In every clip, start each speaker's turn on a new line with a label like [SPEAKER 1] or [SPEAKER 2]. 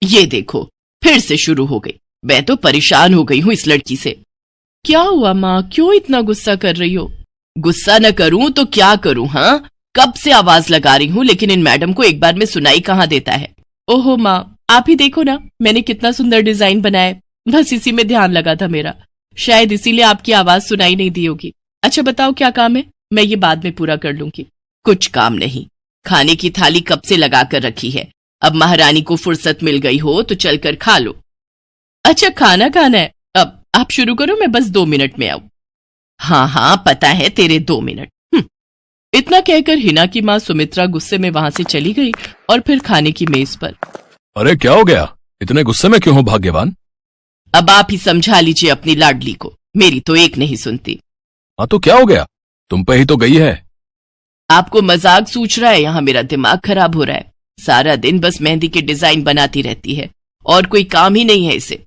[SPEAKER 1] ये देखो फिर से शुरू हो गई। मैं तो परेशान हो गई हूँ इस लड़की से। क्या हुआ माँ, क्यों इतना गुस्सा कर रही हो? गुस्सा न करूं तो क्या करूं? हाँ, कब से आवाज लगा रही हूँ लेकिन इन मैडम को एक बार में सुनाई कहाँ देता है। ओहो माँ, आप ही देखो ना, मैंने कितना सुंदर डिजाइन बनाया है, बस इसी में ध्यान लगा था मेरा, शायद इसीलिए आपकी आवाज सुनाई नहीं दी होगी। अच्छा बताओ क्या काम है, मैं ये बाद में पूरा कर लूंगी। कुछ काम नहीं, खाने की थाली कब से लगा कर रखी है, अब महारानी को फुर्सत मिल गई हो तो चलकर खा लो। अच्छा खाना खाना है, अब आप शुरू करो, मैं बस 2 मिनट में आऊं। हाँ हाँ पता है तेरे 2 मिनट। इतना कहकर हिना की माँ सुमित्रा गुस्से में वहां से चली गई और फिर खाने की मेज पर।
[SPEAKER 2] अरे क्या हो गया, इतने गुस्से में क्यों हो भाग्यवान?
[SPEAKER 1] अब आप ही समझा लीजिए अपनी लाडली को, मेरी तो एक नहीं सुनती।
[SPEAKER 2] हाँ तो क्या हो गया, तुम पे ही तो गई है।
[SPEAKER 1] आपको मजाक सूझ रहा है? यहाँ मेरा दिमाग खराब हो रहा है, सारा दिन बस मेहंदी के डिजाइन बनाती रहती है और कोई काम ही नहीं है इसे।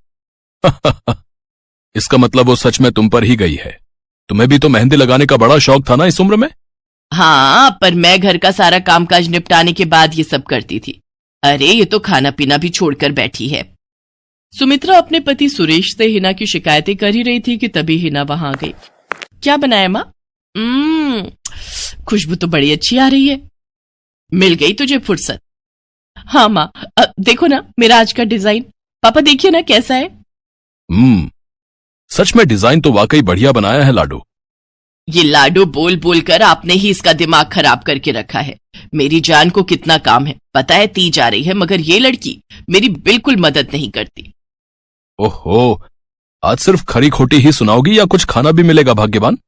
[SPEAKER 2] इसका मतलब वो सच में तुम पर ही गई है। तुम्हें भी तो मेहंदी लगाने का बड़ा शौक था ना इस उम्र में?
[SPEAKER 1] हाँ, पर मैं घर का सारा कामकाज निपटाने के बाद ये सब करती थी। अरे ये तो खाना पीना भी छोड़कर बैठी है। सुमित्रा अपने पति सुरेश से हिना की शिकायतें कर ही रही थी कि तभी हिना वहां आ गई। क्या बनाया माँ? खुशबू तो बड़ी अच्छी आ रही है। मिल गई तुझे फुर्सत? हाँ माँ, देखो ना मेरा आज का डिजाइन, पापा देखिए ना कैसा है।
[SPEAKER 2] सच में डिजाइन तो वाकई बढ़िया बनाया है लाडो।
[SPEAKER 1] ये लाडो बोल बोल कर आपने ही इसका दिमाग खराब करके रखा है। मेरी जान को कितना काम है पता है, ती जा रही है, मगर ये लड़की मेरी बिल्कुल मदद नहीं करती।
[SPEAKER 2] ओहो, आज सिर्फ खरी खोटी ही सुनाओगी या कुछ खाना भी मिलेगा भाग्यवान?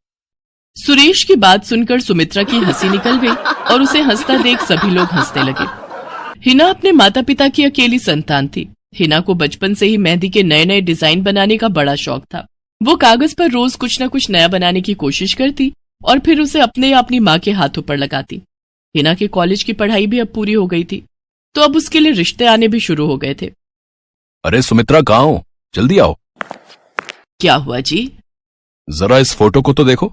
[SPEAKER 1] सुरेश की बात सुनकर सुमित्रा की हंसी निकल गई और उसे हंसता देख सभी लोग हंसने लगे। हिना अपने माता पिता की अकेली संतान थी। हिना को बचपन से ही मेहंदी के नए नए डिजाइन बनाने का बड़ा शौक था। वो कागज पर रोज कुछ न कुछ नया बनाने की कोशिश करती और फिर उसे अपने या अपनी माँ के हाथों पर लगाती। हिना के कॉलेज की पढ़ाई भी अब पूरी हो गई थी, तो अब उसके लिए रिश्ते आने भी शुरू हो गए थे।
[SPEAKER 2] अरे सुमित्रा कहाँ हो, जल्दी आओ।
[SPEAKER 1] क्या हुआ जी?
[SPEAKER 2] जरा इस फोटो को तो देखो,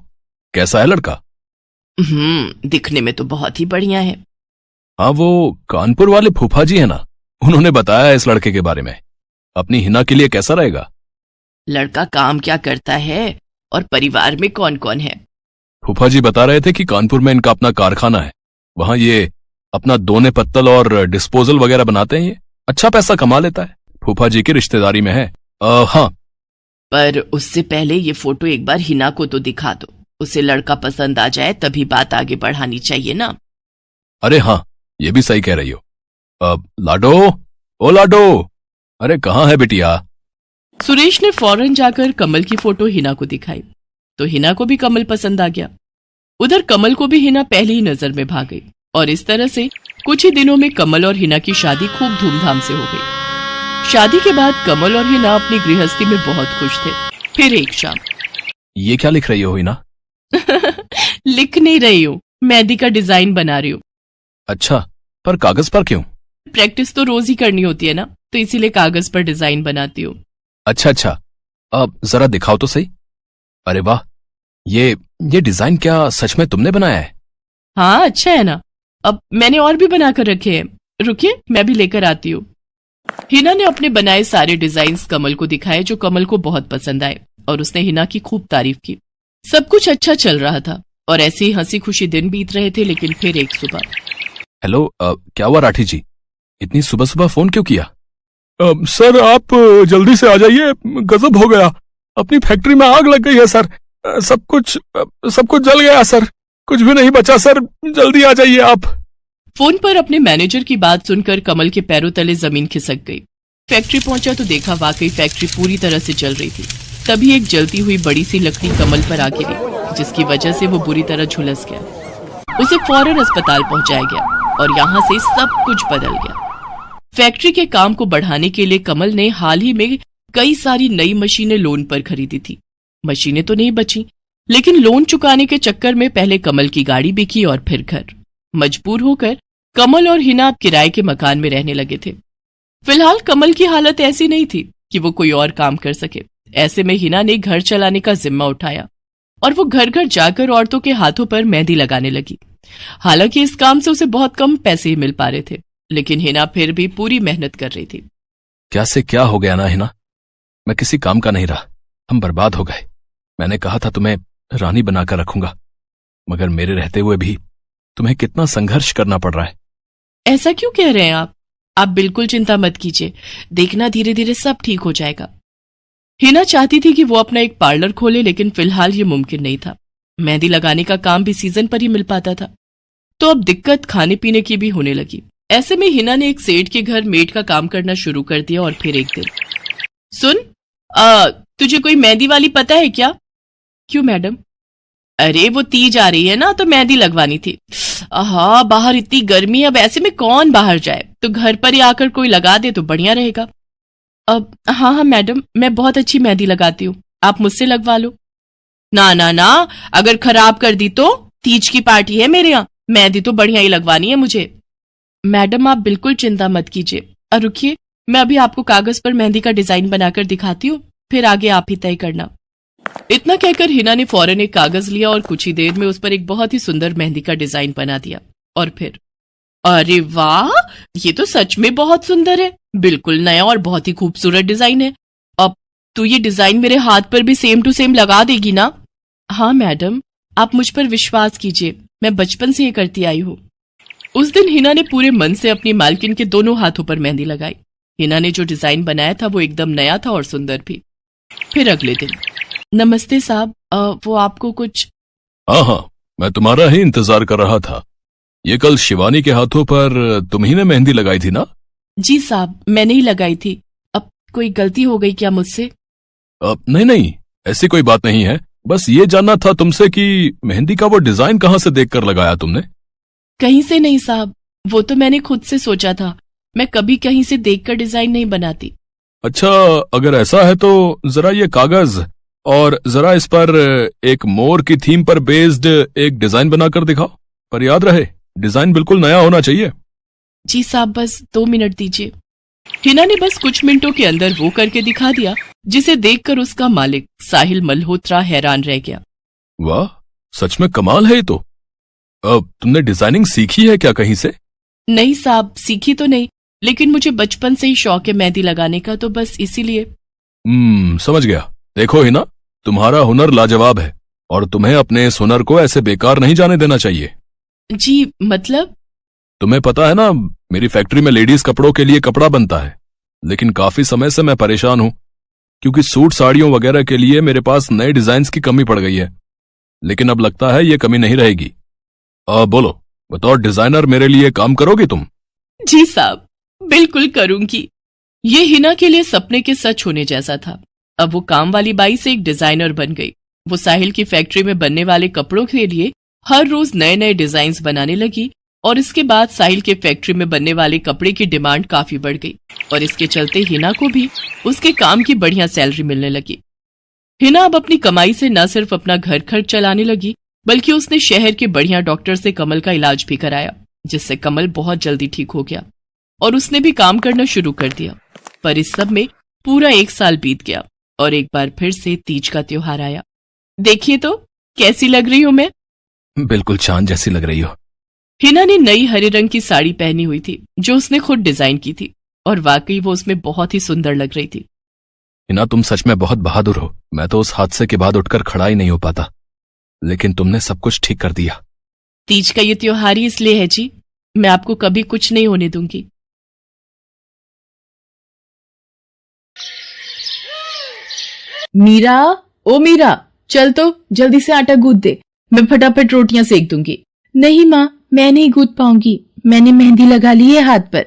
[SPEAKER 2] कैसा है लड़का?
[SPEAKER 1] दिखने में तो बहुत ही बढ़िया है।
[SPEAKER 2] हाँ, वो कानपुर वाले फूफा जी है ना, उन्होंने बताया इस लड़के के बारे में। अपनी हिना के लिए कैसा रहेगा?
[SPEAKER 1] लड़का काम क्या करता है और परिवार में कौन कौन है?
[SPEAKER 2] फूफा जी बता रहे थे कि कानपुर में इनका अपना कारखाना है, वहां ये अपना दोने पत्तल और डिस्पोजल वगैरह बनाते हैं। ये अच्छा पैसा कमा लेता है, फूफा जी की रिश्तेदारी में है। हाँ,
[SPEAKER 1] पर उससे पहले ये फोटो एक बार हिना को तो दिखा दो, उसे लड़का पसंद आ जाए तभी बात आगे बढ़ानी चाहिए ना।
[SPEAKER 2] अरे हाँ, ये भी सही कह रही हो। लाडो, ओ लाडो, अरे कहाँ है बिटिया?
[SPEAKER 1] सुरेश ने फौरन जाकर कमल की फोटो हिना को दिखाई तो हिना को भी कमल पसंद आ गया। उधर कमल को भी हिना पहली ही नजर में भाग गई और इस तरह से कुछ ही दिनों में कमल और हिना की शादी खूब धूमधाम से हो गई। शादी के बाद कमल और हिना अपनी गृहस्थी में बहुत खुश थे। फिर एक शाम।
[SPEAKER 2] ये क्या लिख रही हो हिना?
[SPEAKER 1] लिख नहीं रही हूँ, मेहंदी का डिजाइन बना रही हूँ।
[SPEAKER 2] अच्छा, पर कागज पर क्यों?
[SPEAKER 1] प्रैक्टिस तो रोज ही करनी होती है ना, तो इसीलिए कागज पर डिजाइन बनाती हूँ।
[SPEAKER 2] अच्छा, अब जरा दिखाओ तो सही। अरे वाह, ये डिजाइन क्या सच में तुमने बनाया है?
[SPEAKER 1] हाँ अच्छा है ना, अब मैंने और भी बनाकर रखे हैं, रुकिए मैं भी लेकर आती हूँ। हिना ने अपने बनाए सारे डिजाइन्स कमल को दिखाए जो कमल को बहुत पसंद आए और उसने हिना की खूब तारीफ की। सब कुछ अच्छा चल रहा था और ऐसे ही हंसी खुशी दिन बीत रहे थे। लेकिन फिर एक सुबह।
[SPEAKER 2] हेलो, क्या हुआ राठी जी, इतनी सुबह सुबह फोन क्यों किया? सर आप जल्दी से आ जाइए, गजब हो गया, अपनी फैक्ट्री में आग लग गई है सर, सब कुछ जल गया सर, कुछ भी नहीं बचा सर, जल्दी आ जाइए आप।
[SPEAKER 1] फोन पर अपने मैनेजर की बात सुनकर कमल के पैरों तले जमीन खिसक गई। फैक्ट्री पहुंचा तो देखा वाकई फैक्ट्री पूरी तरह से जल रही थी। तभी एक जलती हुई बड़ी सी लकड़ी कमल पर आ गिरी, जिसकी वजह से वो बुरी तरह झुलस गया। उसे फौरन अस्पताल पहुंचाया गया और यहाँ से सब कुछ बदल गया। फैक्ट्री के काम को बढ़ाने के लिए कमल ने हाल ही में कई सारी नई मशीनें लोन पर खरीदी थी। मशीनें तो नहीं बची, लेकिन लोन चुकाने के चक्कर में पहले कमल की गाड़ी बिकी और फिर घर। मजबूर होकर कमल और हिना अब किराए के मकान में रहने लगे थे। फिलहाल कमल की हालत ऐसी नहीं थी कि वो कोई और काम कर सके। ऐसे में हिना ने घर चलाने का जिम्मा उठाया और वो घर घर जाकर औरतों के हाथों पर मेहंदी लगाने लगी। हालांकि इस काम से उसे बहुत कम पैसे ही मिल पा रहे थे, लेकिन हिना फिर भी पूरी मेहनत कर रही थी।
[SPEAKER 2] क्या से क्या हो गया ना हिना, मैं किसी काम का नहीं रहा, हम बर्बाद हो गए। मैंने कहा था तुम्हें रानी बनाकर रखूंगा, मगर मेरे रहते हुए भी तुम्हें कितना संघर्ष करना पड़ रहा है।
[SPEAKER 1] ऐसा क्यों कह रहे हैं आप बिल्कुल चिंता मत कीजिए, देखना धीरे धीरे सब ठीक हो जाएगा। हिना चाहती थी कि वो अपना एक पार्लर खोले, लेकिन फिलहाल ये मुमकिन नहीं था। मेहंदी लगाने का काम भी सीजन पर ही मिल पाता था, तो अब दिक्कत खाने पीने की भी होने लगी। ऐसे में हिना ने एक सेठ के घर मेड का काम करना शुरू कर दिया। और फिर एक दिन, सुन, तुझे कोई मेहंदी वाली पता है क्या? क्यों मैडम? अरे वो तीज आ रही है ना, तो मेहंदी लगवानी थी। हाँ, बाहर इतनी गर्मी है, अब ऐसे में कौन बाहर जाए, तो घर पर ही आकर कोई लगा दे तो बढ़िया रहेगा। अब हाँ मैडम, मैं बहुत अच्छी मेहंदी लगाती हूँ, आप मुझसे लगवा लो। ना ना ना, अगर खराब कर दी तो? तीज की पार्टी है मेरे यहाँ, मेहंदी तो बढ़िया ही लगवानी है मुझे। मैडम आप बिल्कुल चिंता मत कीजिए, और रुकिए, मैं अभी आपको कागज पर मेहंदी का डिजाइन बनाकर दिखाती हूँ, फिर आगे आप ही तय करना। इतना कहकर हिना ने फौरन एक कागज लिया और कुछ ही देर में उस पर एक बहुत ही सुंदर मेहंदी का डिजाइन बना दिया। और फिर, अरे वाह, ये तो सच में बहुत सुंदर है, बिल्कुल नया और बहुत ही खूबसूरत डिजाइन है। अब तो ये डिजाइन मेरे हाथ पर भी सेम टू सेम लगा देगी ना? हाँ मैडम, आप मुझ पर विश्वास कीजिए, मैं बचपन से ये करती आई हूँ। उस दिन हिना ने पूरे मन से अपनी मालकिन के दोनों हाथों पर मेहंदी लगाई। हिना ने जो डिजाइन बनाया था वो एकदम नया था और सुंदर भी। फिर अगले दिन, नमस्ते साहब, वो आपको कुछ?
[SPEAKER 2] हाँ, मैं तुम्हारा ही इंतजार कर रहा था। ये कल शिवानी के हाथों पर तुम ही ने मेहंदी लगाई थी ना?
[SPEAKER 1] जी साहब, मैंने ही लगाई थी। अब कोई गलती हो गई क्या मुझसे?
[SPEAKER 2] नहीं, ऐसी कोई बात नहीं है। बस ये जानना था तुमसे कि मेहंदी का वो डिजाइन कहाँ से देखकर लगाया तुमने?
[SPEAKER 1] कहीं से नहीं साहब, वो तो मैंने खुद से सोचा था, मैं कभी कहीं से देखकर डिजाइन नहीं बनाती।
[SPEAKER 2] अच्छा, अगर ऐसा है तो जरा ये कागज और जरा इस पर एक मोर की थीम पर बेस्ड एक डिजाइन बनाकर दिखाओ, पर याद रहे डिजाइन बिल्कुल नया होना चाहिए।
[SPEAKER 1] जी साहब, बस 2 मिनट दीजिए। हिना ने बस कुछ मिनटों के अंदर वो करके दिखा दिया, जिसे देखकर उसका मालिक साहिल मल्होत्रा हैरान रह गया।
[SPEAKER 2] वाह, सच में कमाल है ये तो। अब तुमने डिजाइनिंग सीखी है क्या कहीं से?
[SPEAKER 1] नहीं साहब, सीखी तो नहीं, लेकिन मुझे बचपन से ही शौक है मेहंदी लगाने का, तो बस इसीलिए।
[SPEAKER 2] समझ गया। देखो हिना, तुम्हारा हुनर लाजवाब है और तुम्हें अपने इस हुनर को ऐसे बेकार नहीं जाने देना चाहिए।
[SPEAKER 1] जी मतलब?
[SPEAKER 2] तुम्हें पता है ना, मेरी फैक्ट्री में लेडीज कपड़ों के लिए कपड़ा बनता है, लेकिन काफी समय से मैं परेशान हूं क्योंकि सूट साड़ियों वगैरह के लिए मेरे पास नए डिजाइन की कमी पड़ गई है। लेकिन अब लगता है ये कमी नहीं रहेगी। बोलो, बतौर डिजाइनर मेरे लिए काम करोगी तुम?
[SPEAKER 1] जी साहब, बिल्कुल करूंगी। ये हिना के लिए सपने के सच होने जैसा था। अब वो काम वाली बाई से एक डिजाइनर बन गई। वो साहिल की फैक्ट्री में बनने वाले कपड़ों के लिए हर रोज नए नए डिजाइन बनाने लगी, और इसके बाद साहिल के फैक्ट्री में बनने वाले कपड़े की डिमांड काफी बढ़ गई, और इसके चलते हिना को भी उसके काम की बढ़िया सैलरी मिलने लगी। हिना अब अपनी कमाई से न सिर्फ अपना घर खर्च चलाने लगी, बल्कि उसने शहर के बढ़िया डॉक्टर से कमल का इलाज भी कराया, जिससे कमल बहुत जल्दी ठीक हो गया और उसने भी काम करना शुरू कर दिया। पर इस सब में पूरा 1 साल बीत गया और एक बार फिर से तीज का त्योहार आया। देखिए तो कैसी लग रही हूं मैं?
[SPEAKER 2] बिल्कुल चांद जैसी लग रही हो।
[SPEAKER 1] हिना ने नई हरे रंग की साड़ी पहनी हुई थी, जो उसने खुद डिजाइन की थी, और वाकई वो उसमें बहुत ही सुंदर लग रही थी।
[SPEAKER 2] हिना, तुम सच में बहुत बहादुर हो। मैं तो उस हादसे के बाद उठकर खड़ा ही नहीं हो पाता, लेकिन तुमने सब कुछ ठीक कर दिया।
[SPEAKER 1] तीज का ये त्योहार ही इसलिए है जी, मैं आपको कभी कुछ नहीं होने दूंगी। मीरा, ओ मीरा, चल तो जल्दी से आटा गूंथ दे, मैं फटाफट रोटियां सेक दूंगी। नहीं माँ, मैं नहीं गूंथ पाऊंगी, मैंने मेहंदी लगा ली है हाथ पर।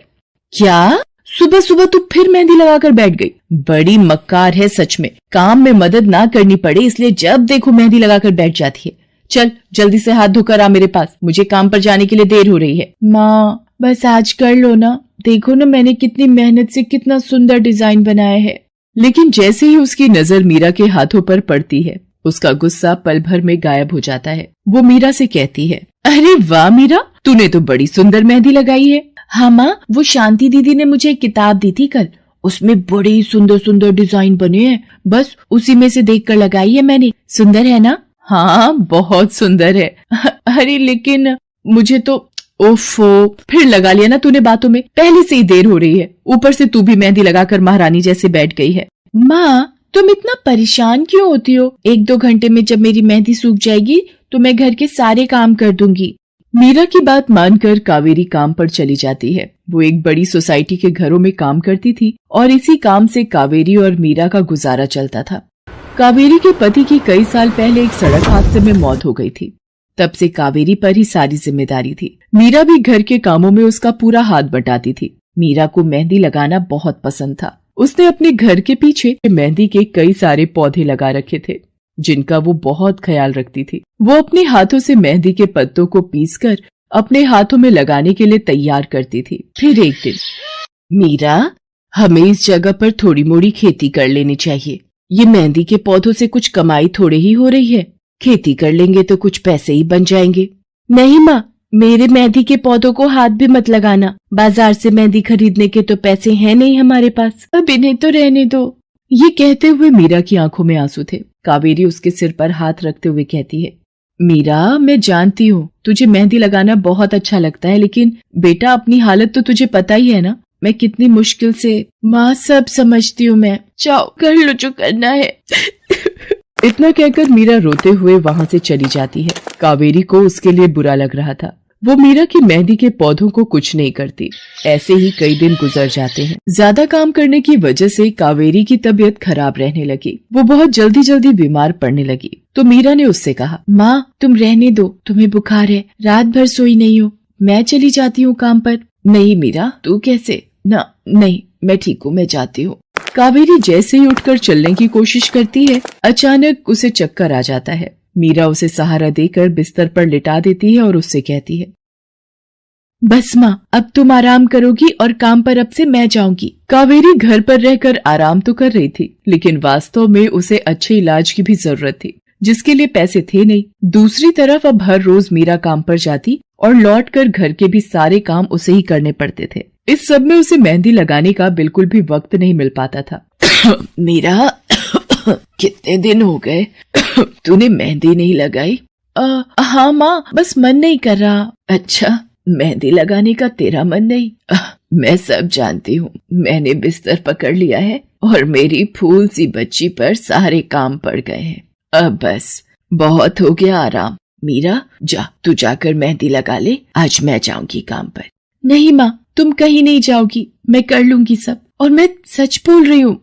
[SPEAKER 1] क्या? सुबह सुबह तू फिर मेहंदी लगाकर बैठ गई? बड़ी मक्कार है सच में, काम में मदद ना करनी पड़े इसलिए जब देखो मेहंदी लगाकर बैठ जाती है। चल जल्दी से हाथ धोकर आ मेरे पास, मुझे काम पर जाने के लिए देर हो रही है। माँ बस आज कर लो ना, देखो ना मैंने कितनी मेहनत से कितना सुंदर डिजाइन बनाया है। लेकिन जैसे ही उसकी नजर मीरा के हाथों पर पड़ती है, उसका गुस्सा पल भर में गायब हो जाता है। वो मीरा से कहती है, अरे वाह मीरा, तूने तो बड़ी सुंदर मेहंदी लगाई है। हाँ माँ, वो शांति दीदी ने मुझे एक किताब दी थी कल, उसमें बड़े सुंदर सुंदर डिजाइन बने हैं, बस उसी में से देखकर लगाई है मैंने। सुंदर है ना? हाँ बहुत सुंदर है। अरे लेकिन मुझे तो ओफो, फिर लगा लिया ना तूने बातों में। पहले से ही देर हो रही है, ऊपर से तू भी मेहंदी लगाकर महारानी जैसे बैठ गई है। माँ, तुम इतना परेशान क्यों होती हो? 1-2 घंटे में जब मेरी मेहंदी सूख जाएगी तो मैं घर के सारे काम कर दूंगी। मीरा की बात मानकर कावेरी काम पर चली जाती है। वो एक बड़ी सोसाइटी के घरों में काम करती थी और इसी काम से कावेरी और मीरा का गुजारा चलता था। कावेरी के पति की कई साल पहले एक सड़क हादसे में मौत हो गई थी। तब से कावेरी पर ही सारी जिम्मेदारी थी। मीरा भी घर के कामों में उसका पूरा हाथ बटाती थी। मीरा को मेहंदी लगाना बहुत पसंद था। उसने अपने घर के पीछे मेहंदी के कई सारे पौधे लगा रखे थे, जिनका वो बहुत ख्याल रखती थी। वो अपने हाथों से मेहंदी के पत्तों को पीसकर अपने हाथों में लगाने के लिए तैयार करती थी। फिर एक दिन, मीरा, हमें इस जगह पर थोड़ी मोड़ी खेती कर लेनी चाहिए। ये मेहंदी के पौधों से कुछ कमाई थोड़ी ही हो रही है। खेती कर लेंगे तो कुछ पैसे ही बन जाएंगे। नहीं माँ, मेरे मेहंदी के पौधों को हाथ भी मत लगाना। बाजार से मेहंदी खरीदने के तो पैसे हैं नहीं हमारे पास। अब इन्हें तो रहने दो। ये कहते हुए मीरा की आंखों में आंसू थे। कावेरी उसके सिर पर हाथ रखते हुए कहती है, मीरा, मैं जानती हूँ तुझे मेहंदी लगाना बहुत अच्छा लगता है, लेकिन बेटा अपनी हालत तो तुझे पता ही है ना। मैं कितनी मुश्किल से। माँ, सब समझती हूँ मैं। जाओ कर लो जो करना है। इतना कहकर मीरा रोते हुए वहाँ से चली जाती है। कावेरी को उसके लिए बुरा लग रहा था। वो मीरा की मेहंदी के पौधों को कुछ नहीं करती। ऐसे ही कई दिन गुजर जाते हैं। ज्यादा काम करने की वजह से कावेरी की तबीयत खराब रहने लगी। वो बहुत जल्दी जल्दी बीमार पड़ने लगी। तो मीरा ने उससे कहा, माँ, तुम रहने दो, तुम्हें बुखार है, रात भर सोई नहीं हो, मैं चली जाती हूँ काम पर। नहीं मीरा, तू कैसे? ना नहीं, मैं ठीक हूँ, मैं जाती हूँ। कावेरी जैसे ही उठकर चलने की कोशिश करती है, अचानक उसे चक्कर आ जाता है। मीरा उसे सहारा देकर बिस्तर पर लिटा देती है और उससे कहती है, बस माँ, अब तुम आराम करोगी और काम पर अब से मैं जाऊंगी। कावेरी घर पर रहकर आराम तो कर रही थी, लेकिन वास्तव में उसे अच्छे इलाज की भी जरूरत थी, जिसके लिए पैसे थे नहीं। दूसरी तरफ अब हर रोज मीरा काम पर जाती और लौटकर घर के भी सारे काम उसे ही करने पड़ते थे। इस सब में उसे मेहंदी लगाने का बिल्कुल भी वक्त नहीं मिल पाता था। मीरा, कितने दिन हो गए तूने मेहंदी नहीं लगाई? हाँ माँ, बस मन नहीं कर रहा। अच्छा, मेहंदी लगाने का तेरा मन नहीं? मैं सब जानती हूँ। मैंने बिस्तर पकड़ लिया है और मेरी फूल सी बच्ची पर सारे काम पड़ गए हैं। अब बस बहुत हो गया आराम। मीरा, जा, तू जाकर मेहंदी लगा ले, आज मैं जाऊंगी काम पर। नहीं माँ, तुम कहीं नहीं जाओगी, मैं कर लूंगी सब। और मैं सच बोल रही हूँ,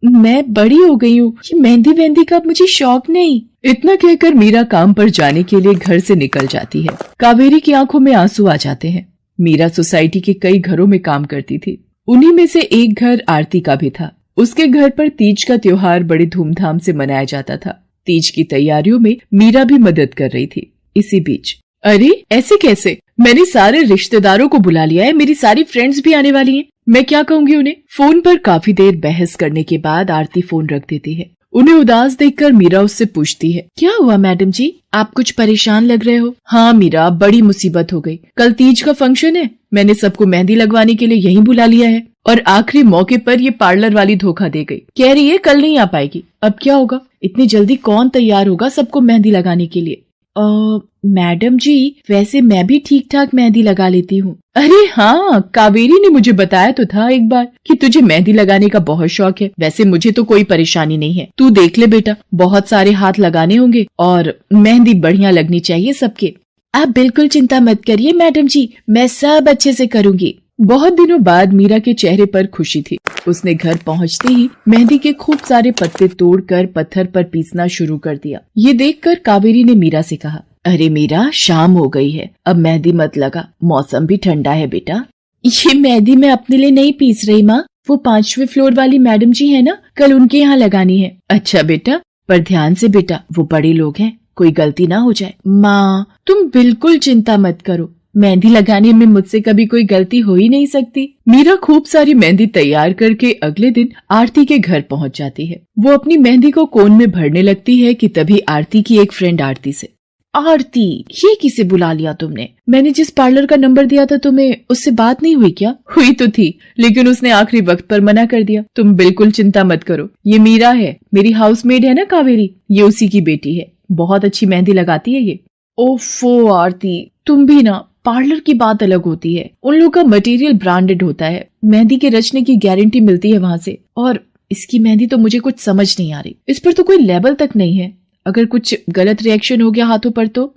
[SPEAKER 1] मैं बड़ी हो गई हूँ, ये मेहंदी वेहंदी का मुझे शौक नहीं। इतना कहकर मीरा काम पर जाने के लिए घर से निकल जाती है। कावेरी की आंखों में आंसू आ जाते हैं। मीरा सोसाइटी के कई घरों में काम करती थी। उन्हीं में से एक घर आरती का भी था। उसके घर पर तीज का त्योहार बड़े धूमधाम से मनाया जाता था। तीज की तैयारियों में मीरा भी मदद कर रही थी। इसी बीच, अरे ऐसे कैसे? मैंने सारे रिश्तेदारों को बुला लिया है, मेरी सारी फ्रेंड्स भी आने वाली हैं। मैं क्या कहूँगी उन्हें? फोन पर काफी देर बहस करने के बाद आरती फोन रख देती है। उन्हें उदास देखकर मीरा उससे पूछती है, क्या हुआ मैडम जी, आप कुछ परेशान लग रहे हो? हाँ मीरा, बड़ी मुसीबत हो गई। कल तीज का फंक्शन है, मैंने सबको मेहंदी लगवाने के लिए यहीं बुला लिया है और आखिरी मौके पर ये पार्लर वाली धोखा दे गई। कह रही है कल नहीं आ पाएगी। अब क्या होगा? इतनी जल्दी कौन तैयार होगा सबको मेहंदी लगाने के लिए? मैडम जी, वैसे मैं भी ठीक ठाक मेहंदी लगा लेती हूँ। अरे हाँ, कावेरी ने मुझे बताया तो था एक बार कि तुझे मेहंदी लगाने का बहुत शौक है। वैसे मुझे तो कोई परेशानी नहीं है। तू देख ले बेटा, बहुत सारे हाथ लगाने होंगे और मेहंदी बढ़िया लगनी चाहिए सबके। आप बिल्कुल चिंता मत करिए मैडम जी, मैं सब अच्छे से करूँगी। बहुत दिनों बाद मीरा के चेहरे पर खुशी थी। उसने घर पहुंचते ही मेहंदी के खूब सारे पत्ते तोड़कर पत्थर पर पीसना शुरू कर दिया। ये देखकर कावेरी ने मीरा से कहा, अरे मीरा, शाम हो गई है, अब मेहंदी मत लगा, मौसम भी ठंडा है बेटा। ये मेहंदी मैं अपने लिए नहीं पीस रही माँ, वो 5वें फ्लोर वाली मैडम जी है ना, कल उनके यहाँ लगानी है। अच्छा बेटा, पर ध्यान से बेटा, वो बड़े लोग हैं, कोई गलती ना हो जाए। माँ, तुम बिल्कुल चिंता मत करो, मेहंदी लगाने में मुझसे कभी कोई गलती हो ही नहीं सकती। मीरा खूब सारी मेहंदी तैयार करके अगले दिन आरती के घर पहुंच जाती है। वो अपनी मेहंदी को कोन में भरने लगती है कि तभी आरती की एक फ्रेंड आरती से, आरती, ये किसे बुला लिया तुमने? मैंने जिस पार्लर का नंबर दिया था तुम्हें, उससे बात नहीं हुई क्या? हुई तो थी, लेकिन उसने आखिरी वक्त पर मना कर दिया। तुम बिल्कुल चिंता मत करो, ये मीरा है, मेरी हाउसमेड है ना कावेरी, ये उसी की बेटी है। बहुत अच्छी मेहंदी लगाती है ये। ओफो आरती, तुम भी ना, पार्लर की बात अलग होती है, उन लोगों का मटेरियल ब्रांडेड होता है, मेहंदी के रचने की गारंटी मिलती है वहां से। और इसकी मेहंदी तो मुझे कुछ समझ नहीं आ रही, इस पर तो कोई लेबल तक नहीं है। अगर कुछ गलत रिएक्शन हो गया हाथों पर तो।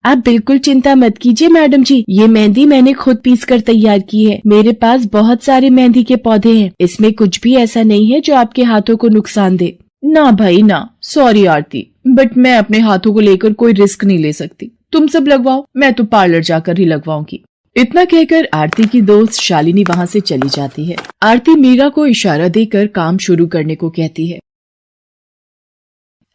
[SPEAKER 1] आप बिल्कुल चिंता मत कीजिए मैडम जी, ये मेहंदी मैंने खुद पीस कर तैयार की है। मेरे पास बहुत सारे मेहंदी के पौधे हैं, इसमें कुछ भी ऐसा नहीं है जो आपके हाथों को नुकसान दे। ना भाई ना, सॉरी आरती, बट मैं अपने हाथों को लेकर कोई रिस्क नहीं ले सकती। तुम सब लगवाओ, मैं तो पार्लर जाकर ही लगवाऊंगी। इतना कहकर आरती की दोस्त शालिनी वहां से चली जाती है। आरती मीरा को इशारा देकर काम शुरू करने को कहती है।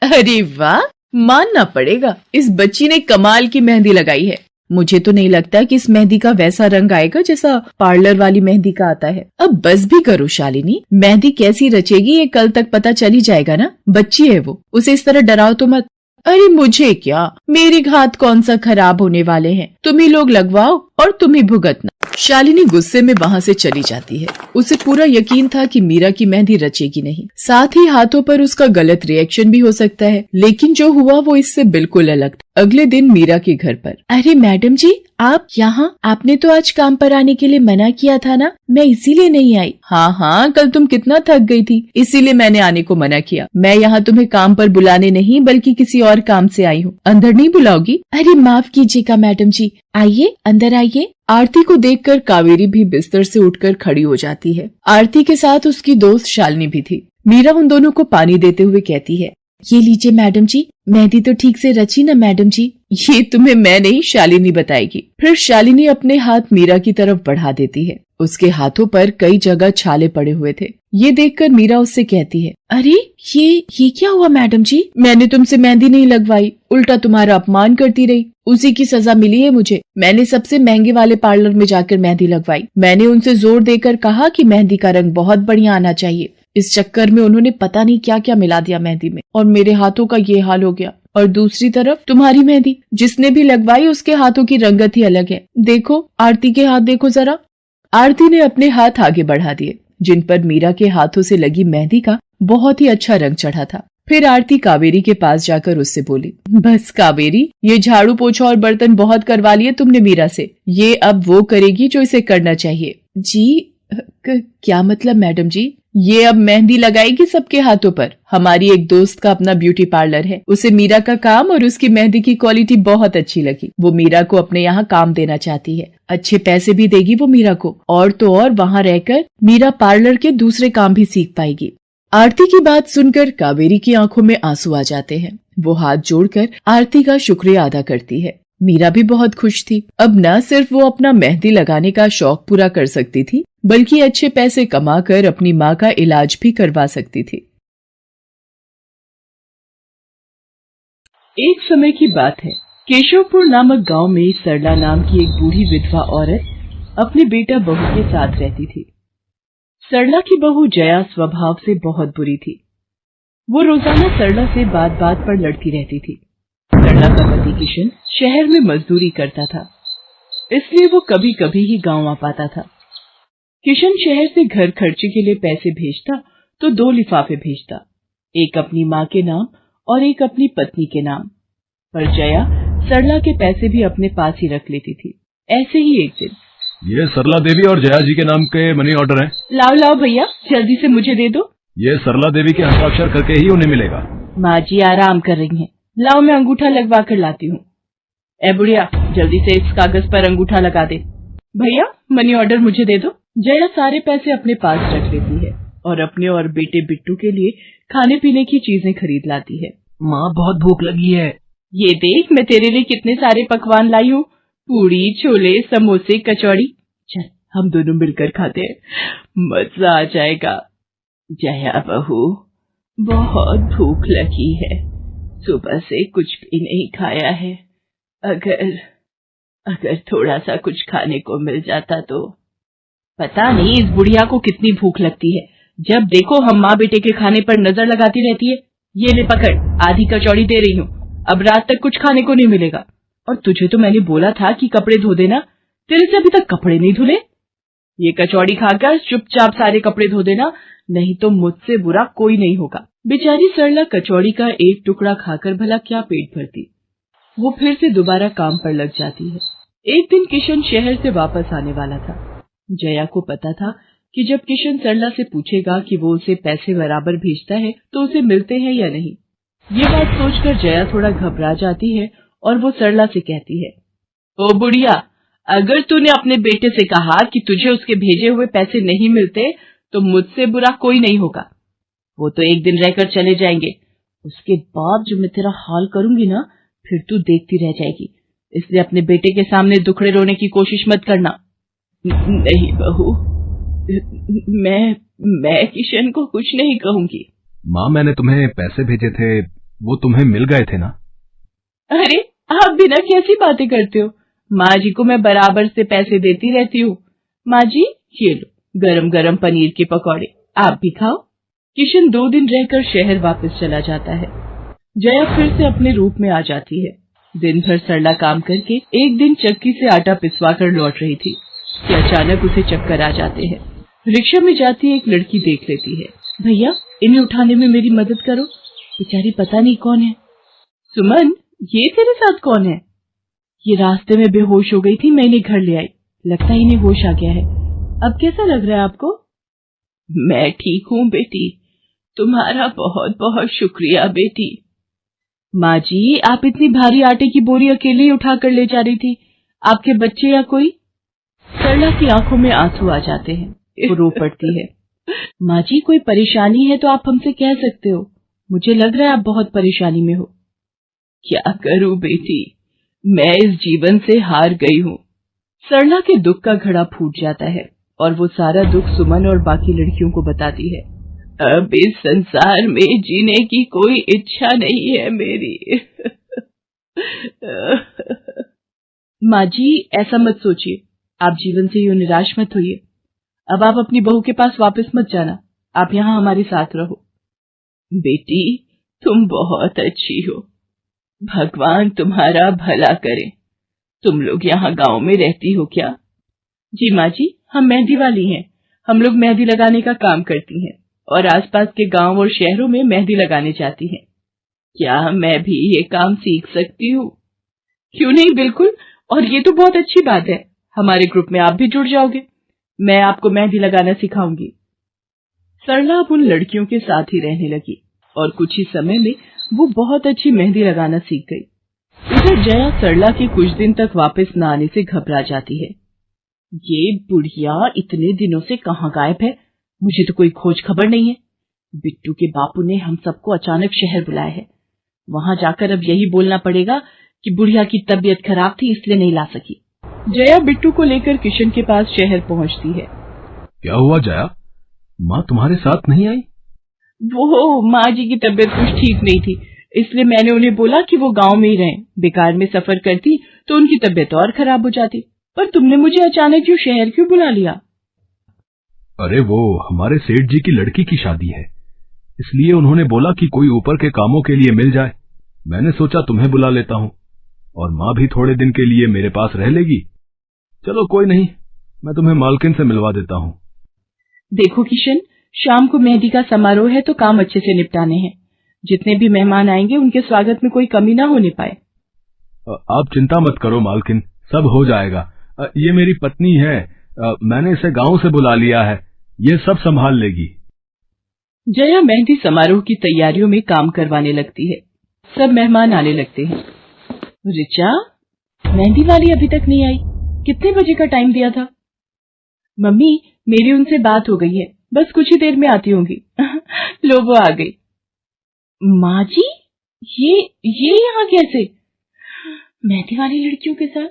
[SPEAKER 1] अरे वाह, मानना पड़ेगा, इस बच्ची ने कमाल की मेहंदी लगाई है। मुझे तो नहीं लगता कि इस मेहंदी का वैसा रंग आएगा जैसा पार्लर वाली मेहंदी का आता है। अब बस भी करो शालिनी, मेहंदी कैसी रचेगी ये कल तक पता चल ही जाएगा ना। बच्ची है वो, उसे इस तरह डराओ तो मत। अरे मुझे क्या, मेरे हाथ कौन सा खराब होने वाले हैं, तुम ही लोग लगवाओ और तुम ही भुगतना। शालिनी गुस्से में वहां से चली जाती है। उसे पूरा यकीन था कि मीरा की मेहंदी रचेगी नहीं, साथ ही हाथों पर उसका गलत रिएक्शन भी हो सकता है, लेकिन जो हुआ वो इससे बिल्कुल अलग था। अगले दिन मीरा के घर पर। अरे मैडम जी, आप यहाँ? आपने तो आज काम पर आने के लिए मना किया था ना, मैं इसीलिए नहीं आई। हाँ हाँ, कल तुम कितना थक गई थी, इसीलिए मैंने आने को मना किया। मैं यहाँ तुम्हें काम पर बुलाने नहीं बल्कि किसी और काम से आई हूँ। अंदर नहीं बुलाओगी? अरे माफ कीजिएगा मैडम जी, आइए अंदर आइए। आरती को देखकर कावेरी भी बिस्तर से उठकर खड़ी हो जाती है। आरती के साथ उसकी दोस्त शालिनी भी थी। मीरा उन दोनों को पानी देते हुए कहती है, ये लीजिए मैडम जी, मेहंदी तो ठीक से रची ना मैडम जी? ये तुम्हें मैं नहीं, शालिनी बताएगी। फिर शालिनी अपने हाथ मीरा की तरफ बढ़ा देती है। उसके हाथों पर कई जगह छाले पड़े हुए थे। ये देखकर मीरा उससे कहती है, अरे ये क्या हुआ मैडम जी? मैंने तुमसे मेहंदी नहीं लगवाई, उल्टा तुम्हारा अपमान करती रही, उसी की सजा मिली है मुझे। मैंने सबसे महंगे वाले पार्लर में जाकर मेहंदी लगवाई। मैंने उनसे जोर देकर कहा कि मेहंदी का रंग बहुत बढ़िया आना चाहिए। इस चक्कर में उन्होंने पता नहीं क्या क्या मिला दिया मेहंदी में, और मेरे हाथों का ये हाल हो गया। और दूसरी तरफ तुम्हारी मेहंदी, जिसने भी लगवाई उसके हाथों की रंगत ही अलग है। देखो आरती के हाथ देखो जरा। आरती ने अपने हाथ आगे बढ़ा दिए, जिन पर मीरा के हाथों से लगी मेहंदी का बहुत ही अच्छा रंग चढ़ा था। फिर आरती कावेरी के पास जाकर उससे बोली, बस कावेरी, ये झाड़ू पोछा और बर्तन बहुत करवा लिए तुमने मीरा से, ये अब वो करेगी जो इसे करना चाहिए। जी क्या मतलब मैडम जी? ये अब मेहंदी लगाएगी सबके हाथों पर। हमारी एक दोस्त का अपना ब्यूटी पार्लर है, उसे मीरा का काम और उसकी मेहंदी की क्वालिटी बहुत अच्छी लगी। वो मीरा को अपने यहाँ काम देना चाहती है, अच्छे पैसे भी देगी वो मीरा को, और तो और वहाँ रहकर मीरा पार्लर के दूसरे काम भी सीख पाएगी। आरती की बात सुनकर कावेरी की आंखों में आंसू आ जाते हैं। वो हाथ जोड़कर आरती का शुक्रिया अदा करती है। मीरा भी बहुत खुश थी। अब न सिर्फ वो अपना मेहंदी लगाने का शौक पूरा कर सकती थी, बल्कि अच्छे पैसे कमाकर अपनी माँ का इलाज भी करवा सकती थी। एक समय की बात है, केशवपुर नामक गांव में सरला नाम की एक बूढ़ी विधवा औरत अपने बेटा बहू के साथ रहती थी। सरला की बहू जया स्वभाव से बहुत बुरी थी। वो रोजाना सरला से बात बात पर लड़ती रहती थी। सरला का पति किशन शहर में मजदूरी करता था, इसलिए वो कभी कभी ही गांव आ पाता था। किशन शहर से घर खर्चे के लिए पैसे भेजता तो 2 लिफाफे भेजता, एक अपनी माँ के नाम और एक अपनी पत्नी के नाम। पर जया सरला के पैसे भी अपने पास ही रख लेती थी। ऐसे ही एक दिन,
[SPEAKER 2] ये सरला देवी और जया जी के नाम के मनी ऑर्डर हैं।
[SPEAKER 1] लाओ लाओ भैया, जल्दी से मुझे दे दो।
[SPEAKER 2] ये सरला देवी के हस्ताक्षर करके ही उन्हें मिलेगा।
[SPEAKER 1] माँ जी आराम कर रही हैं, लाओ मैं अंगूठा लगवा कर लाती हूँ। ए बुढ़िया, जल्दी से इस कागज पर अंगूठा लगा दे। भैया मनी ऑर्डर मुझे दे दो। जया सारे पैसे अपने पास रख लेती है और अपने और बेटे बिट्टू के लिए खाने पीने की चीजें खरीद लाती है।
[SPEAKER 2] माँ बहुत भूख लगी है।
[SPEAKER 1] ये देख मैं तेरे लिए कितने सारे पकवान लाई हूँ, पूड़ी, छोले, समोसे, कचौड़ी। चल हम दोनों मिलकर खाते हैं, मजा आ जाएगा। जया बहू, बहुत भूख लगी है, सुबह से कुछ भी नहीं खाया है। अगर थोड़ा सा कुछ खाने को मिल जाता तो। पता नहीं इस बुढ़िया को कितनी भूख लगती है, जब देखो हम माँ बेटे के खाने पर नजर लगाती रहती है। ये ले पकड़, आधी कचौड़ी दे रही हूँ, अब रात तक कुछ खाने को नहीं मिलेगा। और तुझे तो मैंने बोला था कि कपड़े धो देना, तेरे से अभी तक कपड़े नहीं धुले। ये कचौड़ी खाकर चुपचाप सारे कपड़े धो देना, नहीं तो मुझसे बुरा कोई नहीं होगा। बेचारी सरला कचौड़ी का एक टुकड़ा खाकर भला क्या पेट भरती। वो फिर से दोबारा काम पर लग जाती है। एक दिन किशन शहर से वापस आने वाला था। जया को पता था कि जब किशन सरला से पूछेगा कि वो उसे पैसे बराबर भेजता है तो उसे मिलते हैं या नहीं। ये बात सोचकर जया थोड़ा घबरा जाती है और वो सरला से कहती है, ओ बुढ़िया, अगर तूने अपने बेटे से कहा कि तुझे उसके भेजे हुए पैसे नहीं मिलते तो मुझसे बुरा कोई नहीं होगा। वो तो एक दिन रहकर चले जाएंगे, उसके बाद जो मैं तेरा हाल करूंगी ना, फिर तू देखती रह जाएगी। इसलिए अपने बेटे के सामने दुखड़े रोने की कोशिश मत करना। नहीं बहू, मैं किशन को कुछ नहीं कहूंगी।
[SPEAKER 2] माँ, मैंने तुम्हें पैसे भेजे थे, वो तुम्हें मिल गए थे ना?
[SPEAKER 1] अरे आप बिना कैसी बातें करते हो? माँ जी को मैं बराबर से पैसे देती रहती हूँ। माँ जी, ये लो गरम गरम पनीर के पकौड़े, आप भी खाओ। किशन 2 दिन रहकर शहर वापस चला जाता है। जया फिर से अपने रूप में आ जाती है। दिन भर सरला काम करके एक दिन चक्की से आटा पिसवा कर लौट रही थी कि अचानक उसे चक्कर आ जाते हैं। रिक्शा में जाती एक लड़की देख लेती है। भैया, इन्हें उठाने में मेरी मदद करो, बेचारी पता नहीं कौन है। सुमन, ये तेरे साथ कौन है? ये रास्ते में बेहोश हो गई थी, मैं इन्हें घर ले आई, लगता है इन्हें होश आ गया है। अब कैसा लग रहा है आपको? मैं ठीक हूँ बेटी, तुम्हारा बहुत बहुत शुक्रिया बेटी। माँ जी, आप इतनी भारी आटे की बोरी अकेले ही उठा कर ले जा रही थी, आपके बच्चे या कोई? सरला की आंखों में आंसू आ जाते हैं, वो रो पड़ती है। माँ जी, कोई परेशानी है तो आप हमसे कह सकते हो, मुझे लग रहा है आप बहुत परेशानी में हो। क्या करूं बेटी, मैं इस जीवन से हार गई हूँ। सरला के दुख का घड़ा फूट जाता है और वो सारा दुख सुमन और बाकी लड़कियों को बताती है। अब इस संसार में जीने की कोई इच्छा नहीं है मेरी। माँ जी, ऐसा मत सोचिए, आप जीवन से यूं निराश मत होइए। अब आप अपनी बहू के पास वापस मत जाना, आप यहाँ हमारे साथ रहो। बेटी, तुम बहुत अच्छी हो, भगवान तुम्हारा भला करे। तुम लोग यहाँ गांव में रहती हो क्या? जी माँ जी, हम मेहंदी वाली हैं। हम लोग मेहंदी लगाने का काम करती हैं और आसपास के गांव और शहरों में मेहंदी लगाने जाती हैं। क्या मैं भी ये काम सीख सकती हूँ? क्यों नहीं, बिल्कुल, और ये तो बहुत अच्छी बात है। हमारे ग्रुप में आप भी जुड़ जाओगे, मैं आपको मेहंदी लगाना सिखाऊंगी। सरला अब उन लड़कियों के साथ ही रहने लगी और कुछ ही समय में वो बहुत अच्छी मेहंदी लगाना सीख गई। इधर जया सरला के कुछ दिन तक वापस न आने से घबरा जाती है। ये बुढ़िया इतने दिनों से कहाँ गायब है, मुझे तो कोई खोज खबर नहीं है। बिट्टू के बापू ने हम सबको अचानक शहर बुलाया है, वहां जाकर अब यही बोलना पड़ेगा कि बुढ़िया की तबीयत खराब थी इसलिए नहीं ला सकी। जया बिट्टू को लेकर किशन के पास शहर पहुंचती है।
[SPEAKER 2] क्या हुआ जया, माँ तुम्हारे साथ नहीं आई?
[SPEAKER 1] वो माँ जी की तबीयत कुछ ठीक नहीं थी, इसलिए मैंने उन्हें बोला कि वो गांव में ही रहें। बेकार में सफर करती तो उनकी तबीयत और खराब हो जाती। पर तुमने मुझे अचानक क्यों शहर क्यों बुला लिया?
[SPEAKER 2] अरे वो हमारे सेठ जी की लड़की की शादी है, इसलिए उन्होंने बोला कि कोई ऊपर के कामों के लिए मिल जाए। मैंने सोचा तुम्हें बुला लेता हूँ, और माँ भी थोड़े दिन के लिए मेरे पास रह लेगी। चलो कोई नहीं, मैं तुम्हें मालकिन से मिलवा देता हूँ।
[SPEAKER 1] देखो किशन, शाम को मेहंदी का समारोह है तो काम अच्छे से निपटाने हैं। जितने भी मेहमान आएंगे उनके स्वागत में कोई कमी ना होने पाए।
[SPEAKER 2] आप चिंता मत करो मालकिन, सब हो जाएगा। ये मेरी पत्नी है, मैंने इसे गांव से बुला लिया है, ये सब संभाल लेगी।
[SPEAKER 1] जया मेहंदी समारोह की तैयारियों में काम करवाने लगती है। सब मेहमान आने लगते हैं। रिचा, मेहंदी वाली अभी तक नहीं आई, कितने बजे का टाइम दिया था? मम्मी, मेरी उनसे बात हो गई है, बस कुछ ही देर में आती होंगी। लो वो आ गई। माँ जी, ये यहाँ कैसे? मेहंदी वाली लड़कियों के साथ?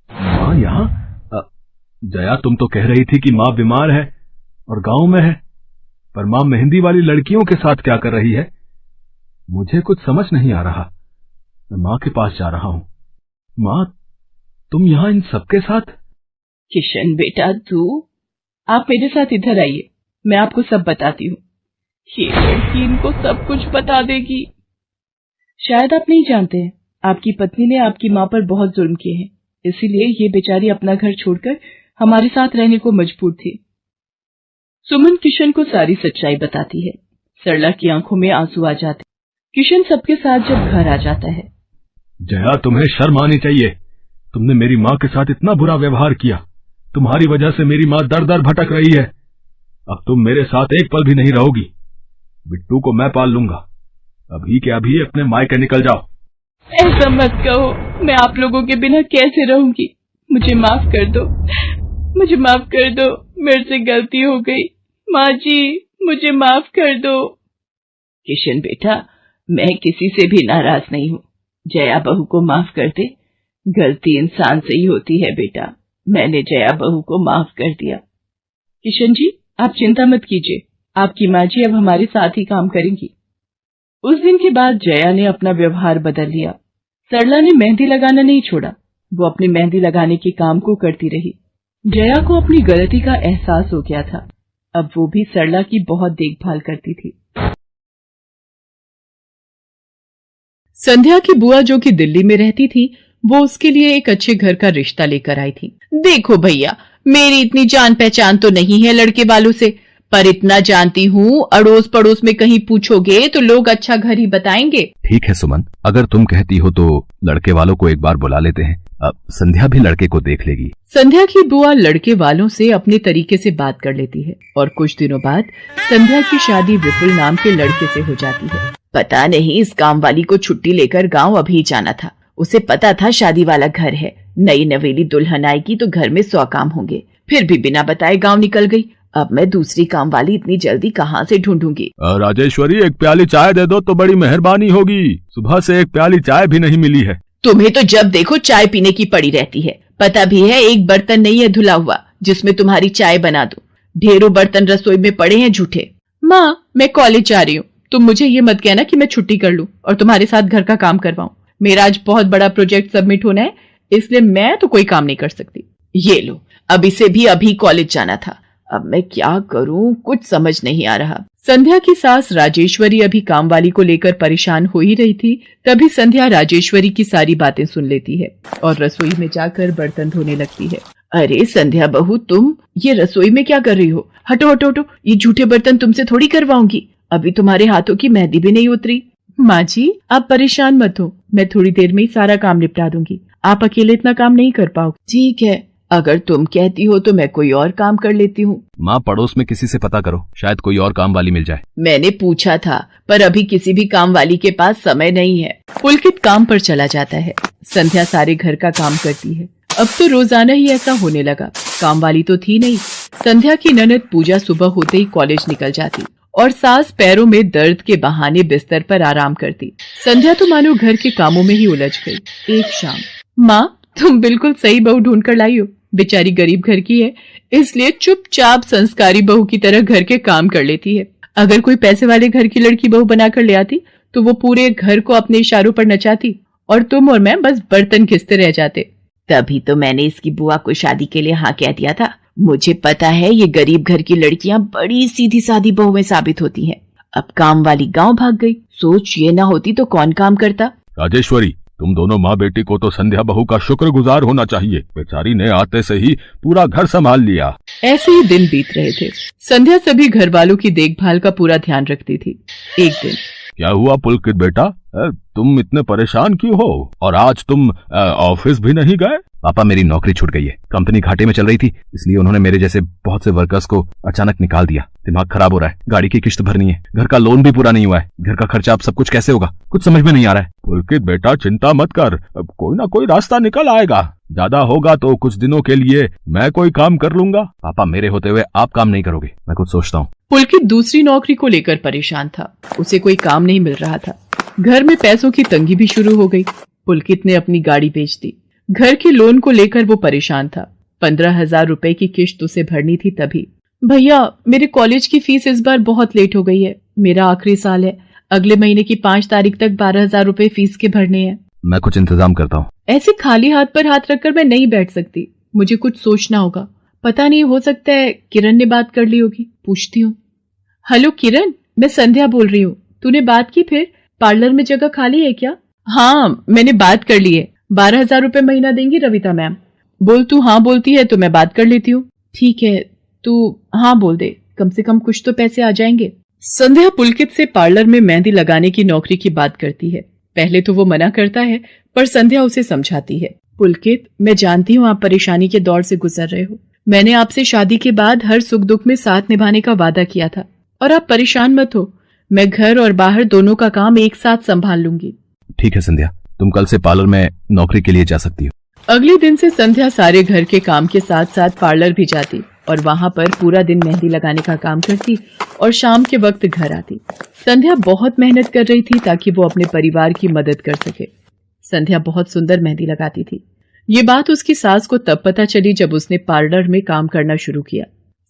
[SPEAKER 2] माँ यहाँ? जया, तुम तो कह रही थी कि माँ बीमार है और गांव में है, पर माँ मेहंदी वाली लड़कियों के साथ क्या कर रही है? मुझे कुछ समझ नहीं आ रहा। मैं माँ के पास जा रहा हूँ। माँ, तुम यहाँ इन सबके साथ?
[SPEAKER 1] किशन बेटा, आप मेरे साथ इधर आइए, मैं आपको सब बताती हूँ। ये लड़की इनको सब कुछ बता देगी। शायद आप नहीं जानते हैं, आपकी पत्नी ने आपकी माँ पर बहुत जुल्म किए हैं, इसीलिए ये बेचारी अपना घर छोड़कर हमारे साथ रहने को मजबूर थी। सुमन किशन को सारी सच्चाई बताती है। सरला की आंखों में आंसू आ जाते। किशन सबके साथ जब घर आ जाता है।
[SPEAKER 2] जया, तुम्हें शर्म आनी चाहिए, तुमने मेरी माँ के साथ इतना बुरा व्यवहार किया। तुम्हारी वजह से मेरी माँ दर दर भटक रही है। अब तुम मेरे साथ एक पल भी नहीं रहोगी। बिट्टू को मैं पाल लूंगा। अभी के अभी अपने मायके निकल जाओ।
[SPEAKER 1] ऐसा मत कहो, मैं आप लोगों के बिना कैसे रहूंगी। मुझे माफ कर दो, मुझे माफ कर दो, मेरे से गलती हो गई। माँ जी, मुझे माफ कर दो। किशन बेटा, मैं किसी से भी नाराज नहीं हूँ। जया बहू को माफ कर दे। गलती इंसान से ही होती है बेटा। मैंने जया बहू को माफ कर दिया। किशन जी, आप चिंता मत कीजिए, आपकी माँ जी अब हमारे साथ ही काम करेंगी। उस दिन के बाद जया ने अपना व्यवहार बदल लिया। सरला ने मेहंदी लगाना नहीं छोड़ा। वो अपनी मेहंदी लगाने के काम को करती रही। जया को अपनी गलती का एहसास हो गया था। अब वो भी सरला की बहुत देखभाल करती थी। संध्या की बुआ, जो कि दिल्ली में रहती थी, वो उसके लिए एक अच्छे घर का रिश्ता लेकर आई थी। देखो भैया, मेरी इतनी जान पहचान तो नहीं है लड़के वालों से, पर इतना जानती हूँ, अड़ोस पड़ोस में कहीं पूछोगे तो लोग अच्छा घर ही बताएंगे।
[SPEAKER 3] ठीक है सुमन, अगर तुम कहती हो तो लड़के वालों को एक बार बुला लेते हैं। अब संध्या भी लड़के को देख लेगी।
[SPEAKER 1] संध्या की बुआ लड़के वालों से अपने तरीके से बात कर लेती है और कुछ दिनों बाद संध्या की शादी विपुल नाम के लड़के से हो जाती है। पता नहीं इस काम वाली को छुट्टी लेकर गांव अभी जाना था। उसे पता था शादी वाला घर है, नई नवेली दुल्हन आएगी तो घर में 100 काम होंगे, फिर भी बिना बताए गांव निकल गई। अब मैं दूसरी काम वाली इतनी जल्दी कहाँ से ढूंढूंगी।
[SPEAKER 2] राजेश्वरी, एक प्याली चाय दे दो तो बड़ी मेहरबानी होगी। सुबह से एक प्याली चाय भी नहीं मिली है।
[SPEAKER 1] तुम्हें तो जब देखो चाय पीने की पड़ी रहती है। पता भी है एक बर्तन नहीं है धुला हुआ जिसमें तुम्हारी चाय बना दो। ढेरों बर्तन रसोई में पड़े हैं झूठे। माँ, मैं कॉलेज जा रही हूँ, तुम मुझे ये मत कहना कि मैं छुट्टी कर लूं और तुम्हारे साथ घर का काम करवाऊं। मेरा आज बहुत बड़ा प्रोजेक्ट सबमिट होना है, इसलिए मैं तो कोई काम नहीं कर सकती। ये लो, अब इसे भी अभी कॉलेज जाना था। अब मैं क्या करूं, कुछ समझ नहीं आ रहा। संध्या की सास राजेश्वरी अभी काम वाली को लेकर परेशान हो ही रही थी। तभी संध्या राजेश्वरी की सारी बातें सुन लेती है और रसोई में जाकर बर्तन धोने लगती है। अरे संध्या बहू, तुम ये रसोई में क्या कर रही हो? हटो हटो हटो, ये झूठे बर्तन तुमसे थोड़ी करवाऊंगी। अभी तुम्हारे हाथों की मेहंदी भी नहीं उतरी। माँ जी, आप परेशान मत हो, मैं थोड़ी देर में ही सारा काम निपटा दूंगी। आप अकेले इतना काम नहीं कर पाओगे। ठीक है, अगर तुम कहती हो तो मैं कोई और काम कर लेती हूँ।
[SPEAKER 3] माँ, पड़ोस में किसी से पता करो, शायद कोई और काम वाली मिल जाए।
[SPEAKER 1] मैंने पूछा था, पर अभी किसी भी काम वाली के पास समय नहीं है। पुलकित काम पर चला जाता है। संध्या सारे घर का काम करती है। अब तो रोजाना ही ऐसा होने लगा। काम वाली तो थी नहीं। संध्या की ननद पूजा सुबह होते ही कॉलेज निकल जाती और सास पैरों में दर्द के बहाने बिस्तर पर आराम करती। संध्या तो मानो घर के कामों में ही उलझ गई। एक शाम, माँ, तुम बिल्कुल सही बहू ढूंढ कर लाई हो। बेचारी गरीब घर की है, इसलिए चुपचाप संस्कारी बहू की तरह घर के काम कर लेती है। अगर कोई पैसे वाले घर की लड़की बहू बनाकर ले आती तो वो पूरे घर को अपने इशारों पर नचाती और तुम और मैं बस बर्तन घिसते रह जाते। तभी तो मैंने इसकी बुआ को शादी के लिए हाँ कह दिया था। मुझे पता है ये गरीब घर की लड़कियां बड़ी सीधी सादी बहुएं साबित होती हैं। अब काम वाली गांव भाग गई। सोच ये ना होती तो कौन काम करता।
[SPEAKER 2] राजेश्वरी, तुम दोनों माँ बेटी को तो संध्या बहू का शुक्रगुजार होना चाहिए। बेचारी ने आते से ही पूरा घर संभाल लिया।
[SPEAKER 1] ऐसे ही दिन बीत रहे थे। संध्या सभी घर वालों की देखभाल का पूरा ध्यान रखती थी। एक दिन,
[SPEAKER 2] क्या हुआ पुलकित बेटा, तुम इतने परेशान क्यों हो? और आज तुम ऑफिस भी नहीं गए?
[SPEAKER 3] पापा, मेरी नौकरी छूट गई है। कंपनी घाटे में चल रही थी, इसलिए उन्होंने मेरे जैसे बहुत से वर्कर्स को अचानक निकाल दिया। दिमाग खराब हो रहा है, गाड़ी की किश्त भरनी है, घर का लोन भी पूरा नहीं हुआ है, घर का खर्चा, अब सब कुछ कैसे होगा, कुछ समझ में नहीं आ रहा है।
[SPEAKER 2] पुलकित बेटा, चिंता मत कर, अब कोई ना कोई रास्ता निकल आएगा। ज्यादा होगा तो कुछ दिनों के लिए मैं कोई काम कर लूंगा।
[SPEAKER 3] पापा, मेरे होते हुए आप काम नहीं करोगे, मैं कुछ सोचता हूँ।
[SPEAKER 1] पुलकित दूसरी नौकरी को लेकर परेशान था। उसे कोई काम नहीं मिल रहा था। घर में पैसों की तंगी भी शुरू हो गई। पुलकित ने अपनी गाड़ी बेच दी। घर के लोन को लेकर वो परेशान था। 15,000 रुपए की किश्त उसे भरनी थी। तभी, भैया, मेरे कॉलेज की फीस इस बार बहुत लेट हो गई है। मेरा आखिरी साल है, अगले महीने की 5 तारीख तक 12,000 रुपए फीस के भरने हैं।
[SPEAKER 3] मैं कुछ इंतजाम करता हूँ।
[SPEAKER 1] ऐसे खाली हाथ पर हाथ रखकर मैं नहीं बैठ सकती, मुझे कुछ सोचना होगा। पता नहीं, हो सकता है किरण ने बात कर ली होगी, पूछती हूँ। हेलो किरण, मैं संध्या बोल रही हूँ। तूने बात की फिर? पार्लर में जगह खाली है क्या? हाँ, मैंने बात कर ली है। 12,000 रुपए महीना देंगी रविता मैम। बोल, तू हाँ बोलती है तो मैं बात कर लेती हूँ। ठीक है, तू हाँ बोल दे, कम से कम कुछ तो पैसे आ जाएंगे। संध्या पुलकित से पार्लर में मेहंदी लगाने की नौकरी की बात करती है। पहले तो वो मना करता है, पर संध्या उसे समझाती है। पुलकित, मैं जानती हूँ आप परेशानी के दौर से गुजर रहे हो। मैंने आपसे शादी के बाद हर सुख दुख में साथ निभाने का वादा किया था और आप परेशान मत हो, मैं घर और बाहर दोनों का काम एक साथ संभाल लूंगी।
[SPEAKER 3] ठीक है संध्या, तुम कल से पार्लर में नौकरी के लिए जा सकती हो।
[SPEAKER 1] अगले दिन से संध्या सारे घर के काम के साथ साथ पार्लर भी जाती और वहां पर पूरा दिन मेहंदी लगाने का काम करती और शाम के वक्त घर आती। संध्या बहुत मेहनत कर रही थी ताकि वो अपने परिवार की मदद कर सके। संध्या बहुत सुंदर मेहंदी लगाती थी। ये बात उसकी सास को तब पता चली जब उसने पार्लर में काम करना शुरू किया।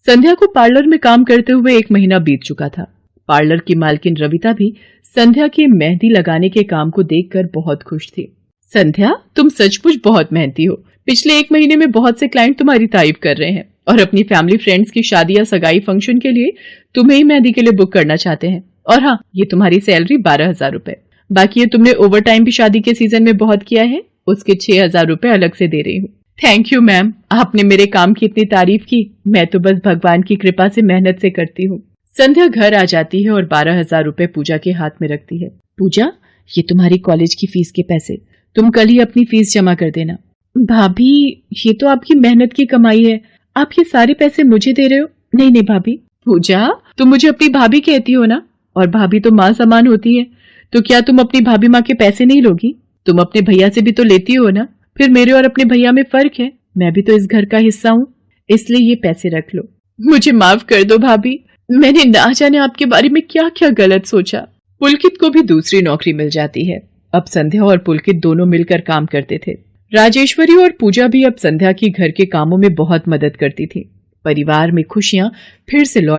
[SPEAKER 1] संध्या को पार्लर में काम करते हुए 1 महीना बीत चुका था। पार्लर की मालकिन रविता भी संध्या के मेहंदी लगाने के काम को देखकर बहुत खुश थी। संध्या, तुम सचमुच बहुत मेहनती हो। पिछले 1 महीने में बहुत से क्लाइंट तुम्हारी तारीफ कर रहे हैं और अपनी फैमिली फ्रेंड्स की शादी या सगाई फंक्शन के लिए तुम्हें ही मेहंदी के लिए बुक करना चाहते हैं। और हाँ, ये तुम्हारी सैलरी 12,000 रुपए। बाकी ये तुमने ओवर टाइम भी शादी के सीजन में बहुत किया है, उसके 6,000 रुपए अलग से दे रही हूँ। थैंक यू मैम, आपने मेरे काम की इतनी तारीफ की। मैं तो बस भगवान की कृपा से मेहनत से करती हूँ। संध्या घर आ जाती है और 12,000 रुपए पूजा के हाथ में रखती है। पूजा, ये तुम्हारी कॉलेज की फीस के पैसे, तुम कल ही अपनी फीस जमा कर देना। भाभी, ये तो आपकी मेहनत की कमाई है, आप ये सारे पैसे मुझे दे रहे हो? नहीं नहीं भाभी। पूजा, तुम मुझे अपनी भाभी कहती हो ना, और भाभी तो माँ समान होती है, तो क्या तुम अपनी भाभी माँ के पैसे नहीं लोगी? तुम अपने भैया से भी तो लेती हो ना। फिर मेरे और अपने भैया में फर्क है, मैं भी तो इस घर का हिस्सा हूँ, इसलिए ये पैसे रख लो। मुझे माफ कर दो भाभी, मैंने ना जाने आपके बारे में क्या क्या गलत सोचा। पुलकित को भी दूसरी नौकरी मिल जाती है। अब संध्या और पुलकित दोनों मिलकर काम करते थे। राजेश्वरी और पूजा भी अब संध्या की घर के कामों में बहुत मदद करती थी। परिवार में खुशियां फिर से लौट